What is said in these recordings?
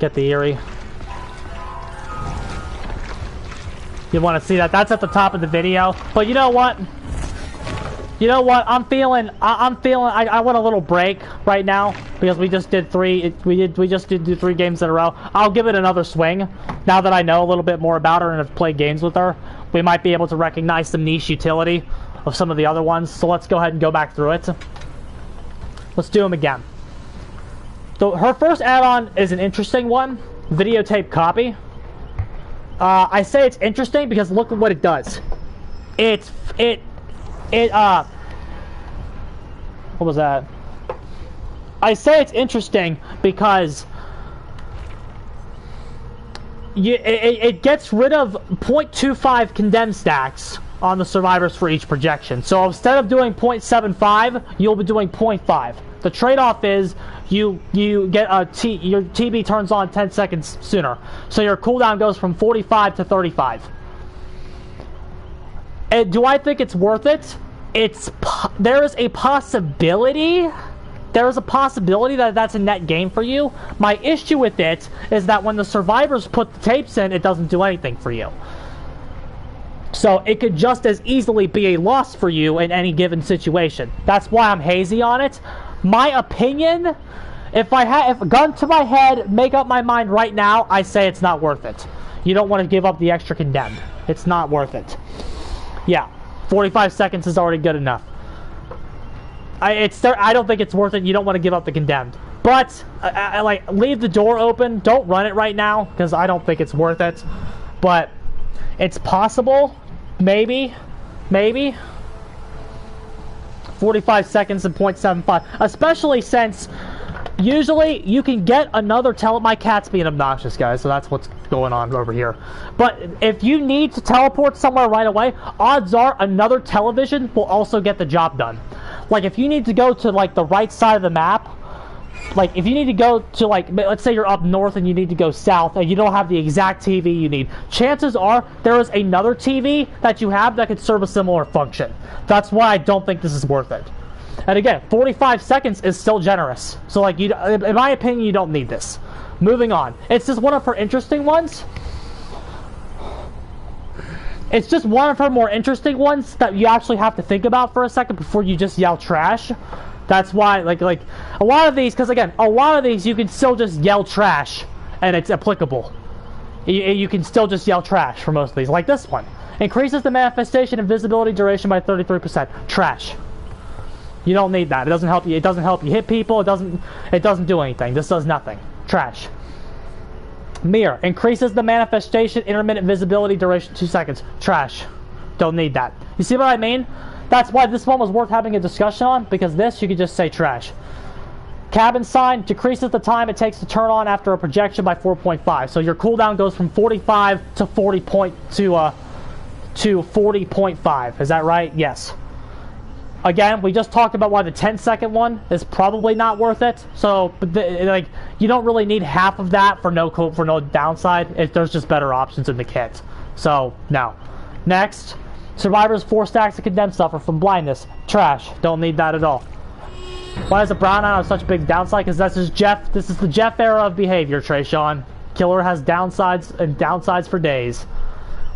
Get the Eerie. You want to see that? That's at the top of the video. But you know what? You know what? I'm feeling. I want a little break right now because we just did we just did 3 games in a row. I'll give it another swing now that I know a little bit more about her and have played games with her. We might be able to recognize some niche utility of some of the other ones. So let's go ahead and go back through it. Let's do them again. So her first add-on is an interesting one. Videotape copy. I say it's interesting because look at what it does. What was that? I say it's interesting because it gets rid of 0.25 condemned stacks on the survivors for each projection. So instead of doing 0.75, you'll be doing 0.5. The trade-off is you get your TB turns on 10 seconds sooner. So your cooldown goes from 45 to 35. And do I think it's worth it? There is a possibility. There is a possibility that that's a net gain for you. My issue with it is that when the survivors put the tapes in, it doesn't do anything for you. So it could just as easily be a loss for you in any given situation. That's why I'm hazy on it. My opinion, if gun to my head, make up my mind right now, I say it's not worth it. You don't want to give up the extra condemned. It's not worth it. Yeah, 45 seconds is already good enough. I don't think it's worth it. You don't want to give up the condemned. But, like, leave the door open. Don't run it right now, because I don't think it's worth it. But, it's possible. Maybe. 45 seconds and 0.75. Especially since, usually, you can get another my cat's being obnoxious, guys, so that's what's going on over here. But if you need to teleport somewhere right away, odds are another television will also get the job done. Like, if you need to go to, like, the right side of the map, like, if you need to go to, like, let's say you're up north and you need to go south and you don't have the exact TV you need, chances are there is another TV that you have that could serve a similar function. That's why I don't think this is worth it. And again, 45 seconds is still generous. So, like, in my opinion, you don't need this. Moving on. It's just one of her interesting ones. It's just one of her more interesting ones that you actually have to think about for a second before you just yell trash. That's why, like a lot of these, because again, a lot of these you can still just yell trash and it's applicable. You can still just yell trash for most of these. Like this one. Increases the manifestation and visibility duration by 33%. Trash. You don't need that. It doesn't help you. It doesn't help you hit people. It doesn't do anything. This does nothing. Trash. Mirror. Increases the manifestation, intermittent visibility duration 2 seconds. Trash. Don't need that. You see what I mean? That's why this one was worth having a discussion on, because this you could just say trash. Cabin sign decreases the time it takes to turn on after a projection by 4.5. So your cooldown goes from 45 to 40.5. Is that right? Yes. Again, we just talked about why the 10-second one is probably not worth it. So, like, you don't really need half of that for no downside. There's just better options in the kit. So, no. Next, survivors 4 stacks of condemned suffer from blindness. Trash. Don't need that at all. Why is a brown eye have such a big downside? Because this is the Jeff era of behavior, Trayshawn. Killer has downsides and downsides for days.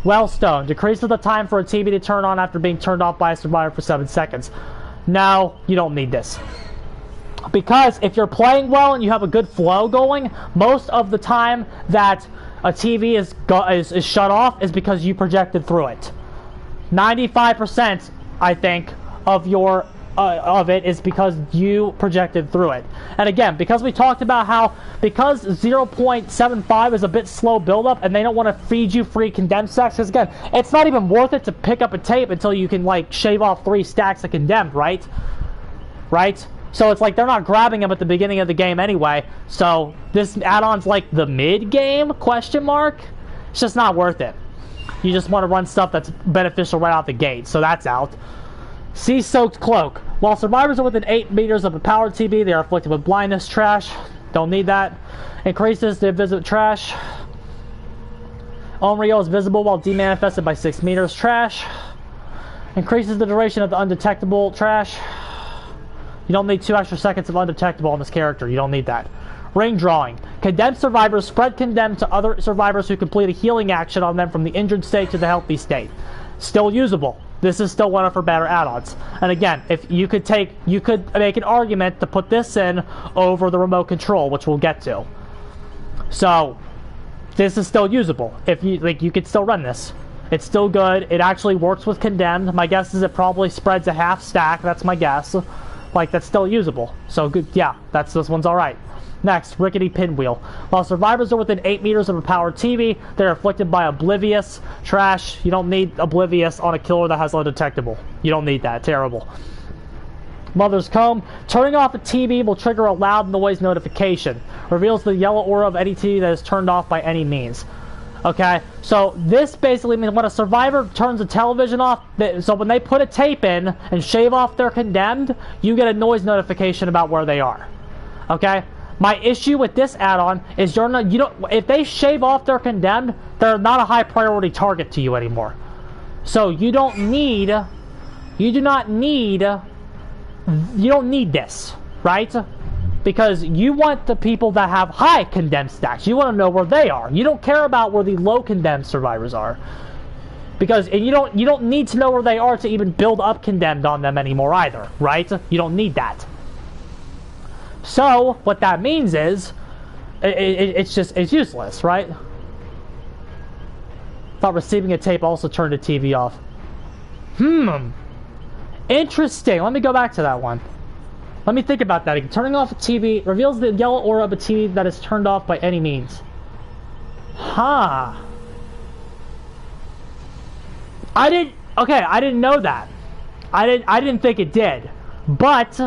Wellstone decreases the time for a TV to turn on after being turned off by a survivor for 7 seconds. No, you don't need this. Because if you're playing well and you have a good flow going, most of the time that a TV is shut off is because you projected through it. 95%, I think, of it is because you projected through it. And again, because we talked about how, because 0.75 is a bit slow buildup and they don't want to feed you free condemned stacks, because again, it's not even worth it to pick up a tape until you can, like, shave off 3 stacks of condemned, right? So it's like they're not grabbing them at the beginning of the game anyway. So this add-on's like the mid-game, question mark? It's just not worth it. You just want to run stuff that's beneficial right out the gate, so that's out. Sea-soaked cloak. While survivors are within 8 meters of a powered TB, they are afflicted with blindness. Trash. Don't need that. Increases the invisible. Trash. Onryo is visible while demanifested by 6 meters. Trash. Increases the duration of the undetectable. Trash. You don't need 2 extra seconds of undetectable on this character. You don't need that. Ring drawing. Condemned survivors spread condemned to other survivors who complete a healing action on them from the injured state to the healthy state. Still usable. This is still one of her better add-ons. And again, if you could make an argument to put this in over the remote control, which we'll get to. So this is still usable. If you you could still run this. It's still good. It actually works with condemned. My guess is it probably spreads a half stack. That's my guess. Like, that's still usable. So good. Yeah, this one's all right. Next, rickety pinwheel. While survivors are within 8 meters of a powered TV, they're afflicted by oblivious. Trash. You don't need oblivious on a killer that has undetectable. You don't need that. Terrible. Mother's comb. Turning off a TV will trigger a loud noise notification. Reveals the yellow aura of any TV that is turned off by any means. Okay, so this basically means when a survivor turns a television off, so when they put a tape in and shave off their condemned, you get a noise notification about where they are. Okay, my issue with this add-on is if they shave off their condemned, they're not a high priority target to you anymore. So you don't need this, right? Because you want the people that have high condemned stacks. You want to know where they are. You don't care about where the low condemned survivors are. And you don't need to know where they are to even build up condemned on them anymore either, right? You don't need that. So what that means is it's useless, right? Thought receiving a tape also turned the TV off. Interesting. Let me go back to that one. Let me think about that. Turning off a TV reveals the yellow aura of a TV that is turned off by any means. Huh. I didn't know that. I didn't think it did. But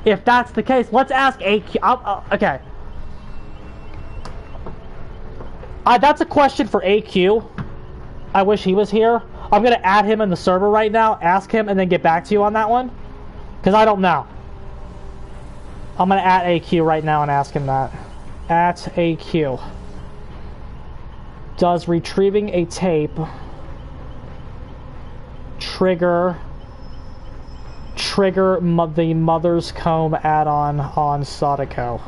if that's the case, let's ask AQ. Okay. That's a question for AQ. I wish he was here. I'm gonna add him in the server right now, ask him, and then get back to you on that one. Because I don't know. I'm going to add AQ right now and ask him that. At AQ. Does retrieving a tape trigger the Mother's Comb add-on on Sadako?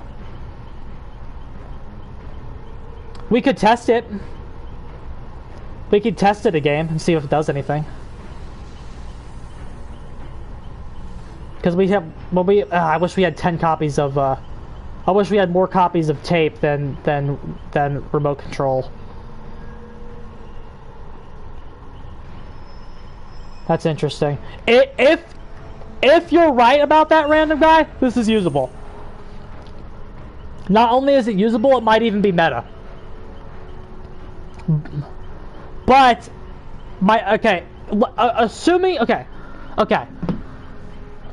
We could test it. We could test it a game and see if it does anything. Because we have, I wish we had 10 copies of, I wish we had more copies of tape than remote control. That's interesting. If you're right about that random guy, this is usable. Not only is it usable, it might even be meta. But, assuming, okay.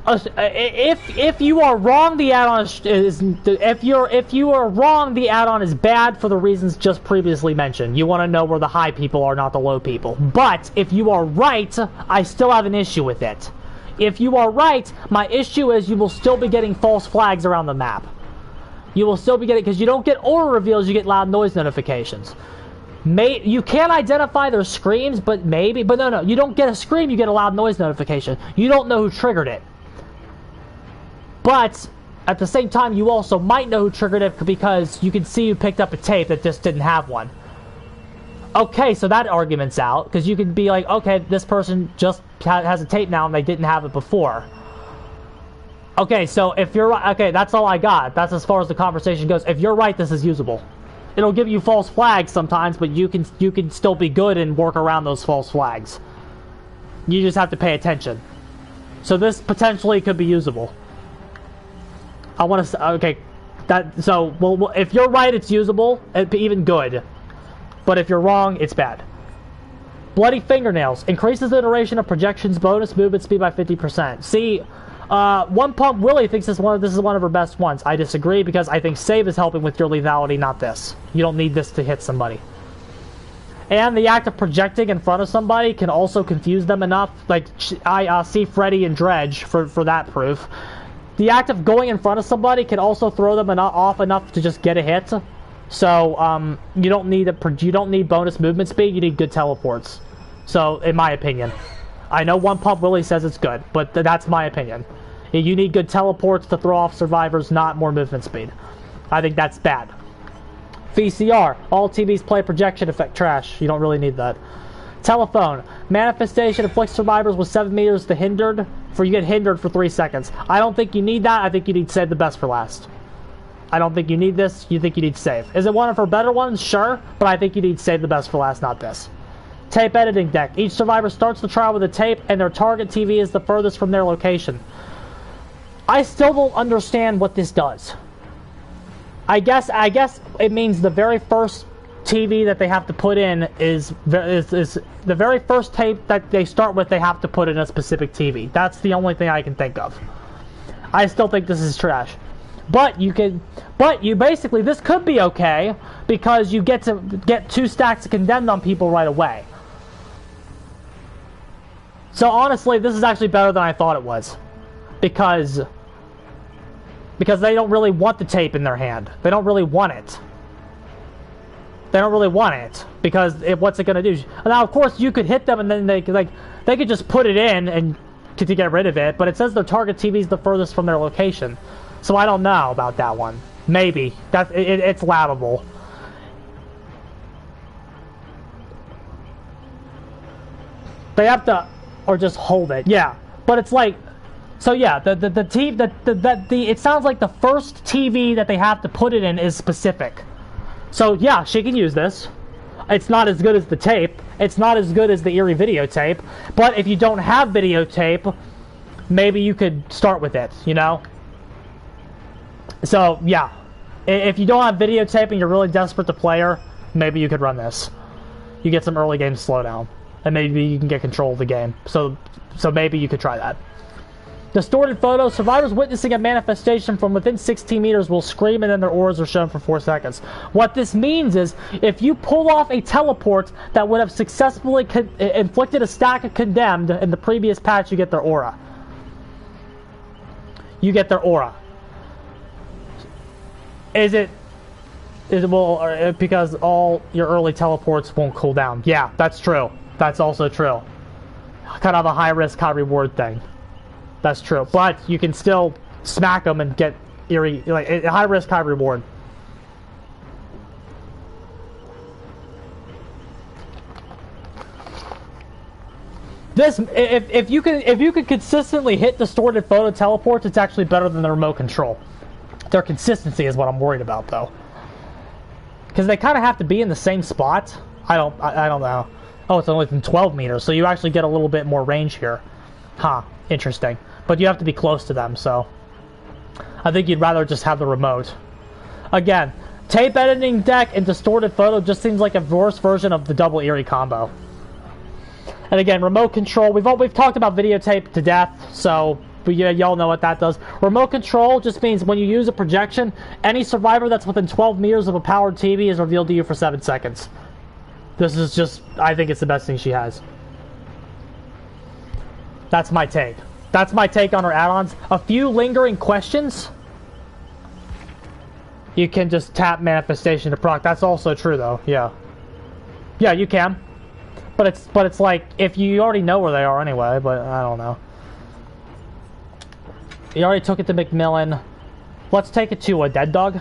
If you are wrong, the add-on the add-on is bad for the reasons just previously mentioned. You want to know where the high people are, not the low people. But if you are right, I still have an issue with it. If you are right, my issue is you will still be getting false flags around the map. You will still be getting, because you don't get aura reveals, you get loud noise notifications. You can't identify their screams, but no, you don't get a scream, you get a loud noise notification. You don't know who triggered it. But at the same time, you also might know who triggered it because you can see who picked up a tape that just didn't have one. Okay, so that argument's out, because you could be like, okay, this person just has a tape now and they didn't have it before. Okay, so if you're right, okay, that's all I got. That's as far as the conversation goes. If you're right, this is usable. It'll give you false flags sometimes, but you can still be good and work around those false flags. You just have to pay attention. So this potentially could be usable. I want to, okay, well, if you're right, it's usable, it'd be even good. But if you're wrong, it's bad. Bloody fingernails. Increases the duration of projections bonus movement speed by 50%. See, One Pump Willie thinks this is one of her best ones. I disagree because I think save is helping with your lethality, not this. You don't need this to hit somebody. And the act of projecting in front of somebody can also confuse them enough. Like, I see Freddy and Dredge for that proof. The act of going in front of somebody can also throw them off enough to just get a hit. So you don't need bonus movement speed. You need good teleports. So in my opinion, I know One Pump Willie says it's good, but that's my opinion. You need good teleports to throw off survivors, not more movement speed. I think that's bad. VCR. All TVs play projection effect. Trash. You don't really need that. Telephone. Manifestation afflicts survivors with 7 meters to hindered. You get hindered for 3 seconds. I don't think you need that. I think you need save the best for last. I don't think you need this. You think you need save. Is it one of her better ones? Sure. But I think you need save the best for last, not this. Tape editing deck. Each survivor starts the trial with a tape, and their target TV is the furthest from their location. I still don't understand what this does. I guess it means the very first TV that they have to put in is the very first tape that they start with. They have to put in a specific TV. That's the only thing I can think of. I still think this is trash. But you basically, this could be okay because you get to get 2 stacks of condemned on people right away. So honestly, this is actually better than I thought it was, because they don't really want the tape in their hand. They don't really want it. They don't really want it because what's it gonna do? Now, of course, you could hit them and then they could just put it in and to get rid of it. But it says their target TV is the furthest from their location, so I don't know about that one. Maybe it's laughable. They have to, or just hold it. Yeah, but it's like, so yeah, it sounds like the first TV that they have to put it in is specific. So yeah, she can use this. It's not as good as the tape. It's not as good as the Eerie videotape. But if you don't have videotape, maybe you could start with it, you know? So yeah, if you don't have videotape and you're really desperate to play her, maybe you could run this. You get some early game slowdown, and maybe you can get control of the game. So maybe you could try that. Distorted photo. Survivors witnessing a manifestation from within 16 meters will scream and then their auras are shown for 4 seconds. What this means is, if you pull off a teleport that would have successfully inflicted a stack of condemned in the previous patch, you get their aura. You get their aura. Is it well, because all your early teleports won't cool down? Yeah, that's true. That's also true. Kind of a high risk, high reward thing. That's true, but you can still smack them and get Eerie, like high risk, high reward. This, if you could consistently hit distorted photo teleports, it's actually better than the remote control. Their consistency is what I'm worried about, though, because they kind of have to be in the same spot. I don't know. Oh, it's only from 12 meters, so you actually get a little bit more range here. Huh, interesting. But you have to be close to them, so I think you'd rather just have the remote. Again, tape editing deck and distorted photo just seems like a worse version of the double Eerie combo. And again, remote control, we've talked about videotape to death, so y'all know what that does. Remote control just means when you use a projection, any survivor that's within 12 meters of a powered TV is revealed to you for 7 seconds. This is just, I think it's the best thing she has. That's my take. That's my take on her add-ons. A few lingering questions. You can just tap manifestation to proc. That's also true, though. Yeah. Yeah, you can. But it's like, if you already know where they are anyway, but I don't know. You already took it to McMillan. Let's take it to a dead dog.